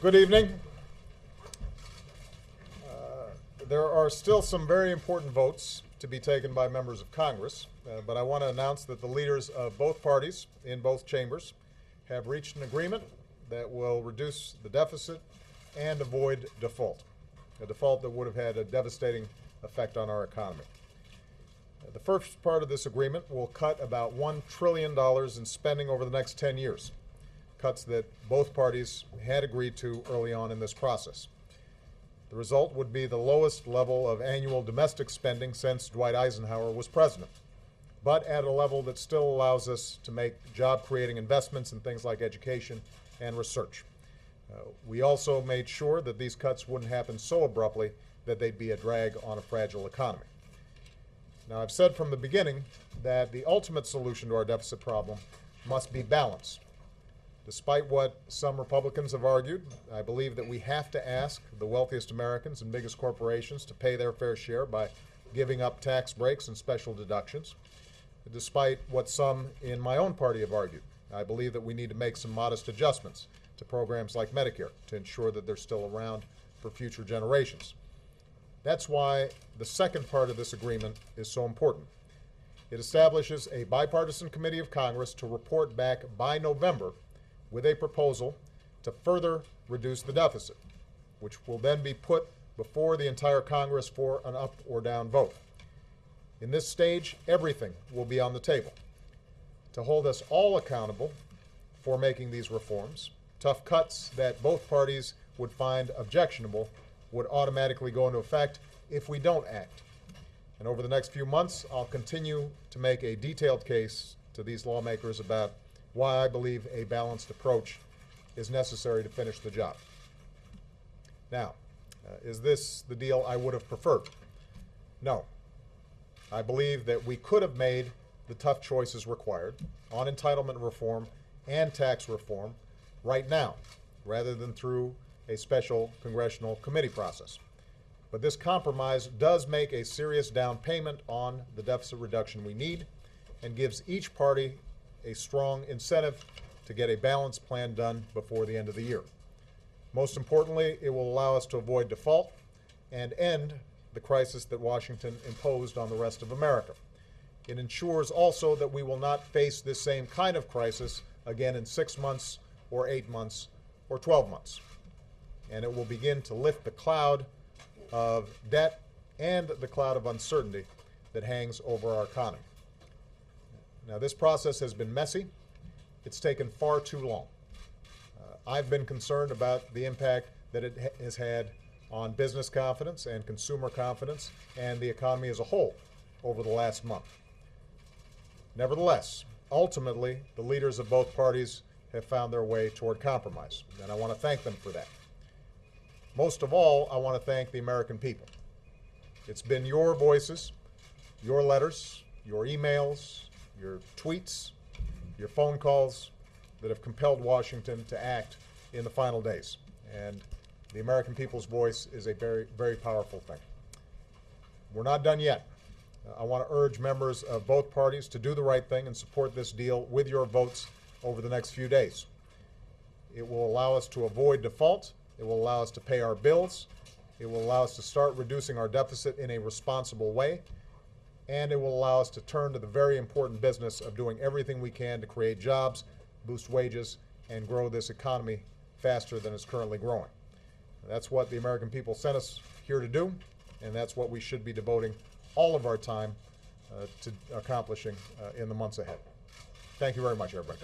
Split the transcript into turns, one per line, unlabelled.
Good evening. There are still some very important votes to be taken by members of Congress, but I want to announce that the leaders of both parties in both chambers have reached an agreement that will reduce the deficit and avoid default, a default that would have had a devastating effect on our economy. The first part of this agreement will cut about $1 trillion in spending over the next 10 years, cuts that both parties had agreed to early on in this process. The result would be the lowest level of annual domestic spending since Dwight Eisenhower was president, but at a level that still allows us to make job-creating investments in things like education and research. We also made sure that these cuts wouldn't happen so abruptly that they'd be a drag on a fragile economy. Now, I've said from the beginning that the ultimate solution to our deficit problem must be balance. Despite what some Republicans have argued, I believe that we have to ask the wealthiest Americans and biggest corporations to pay their fair share by giving up tax breaks and special deductions. Despite what some in my own party have argued, I believe that we need to make some modest adjustments to programs like Medicare to ensure that they're still around for future generations. That's why the second part of this agreement is so important. It establishes a bipartisan committee of Congress to report back by November with a proposal to further reduce the deficit, which will then be put before the entire Congress for an up or down vote. In this stage, everything will be on the table to hold us all accountable for making these reforms. Tough cuts that both parties would find objectionable would automatically go into effect if we don't act. And over the next few months, I'll continue to make a detailed case to these lawmakers about why I believe a balanced approach is necessary to finish the job. Now, is this the deal I would have preferred? No. I believe that we could have made the tough choices required on entitlement reform and tax reform right now, rather than through a special congressional committee process. But this compromise does make a serious down payment on the deficit reduction we need and gives each party a strong incentive to get a balanced plan done before the end of the year. Most importantly, it will allow us to avoid default and end the crisis that Washington imposed on the rest of America. It ensures also that we will not face this same kind of crisis again in 6 months or 8 months or 12 months. And it will begin to lift the cloud of debt and the cloud of uncertainty that hangs over our economy. Now, this process has been messy. It's taken far too long. I've been concerned about the impact that it has had on business confidence and consumer confidence and the economy as a whole over the last month. Nevertheless, ultimately, the leaders of both parties have found their way toward compromise, and I want to thank them for that. Most of all, I want to thank the American people. It's been your voices, your letters, your emails, your tweets, your phone calls that have compelled Washington to act in the final days. And the American people's voice is a very, very powerful thing. We're not done yet. I want to urge members of both parties to do the right thing and support this deal with your votes over the next few days. It will allow us to avoid default. It will allow us to pay our bills. It will allow us to start reducing our deficit in a responsible way. And it will allow us to turn to the very important business of doing everything we can to create jobs, boost wages, and grow this economy faster than it's currently growing. That's what the American people sent us here to do, and that's what we should be devoting all of our time to accomplishing in the months ahead. Thank you very much, everybody.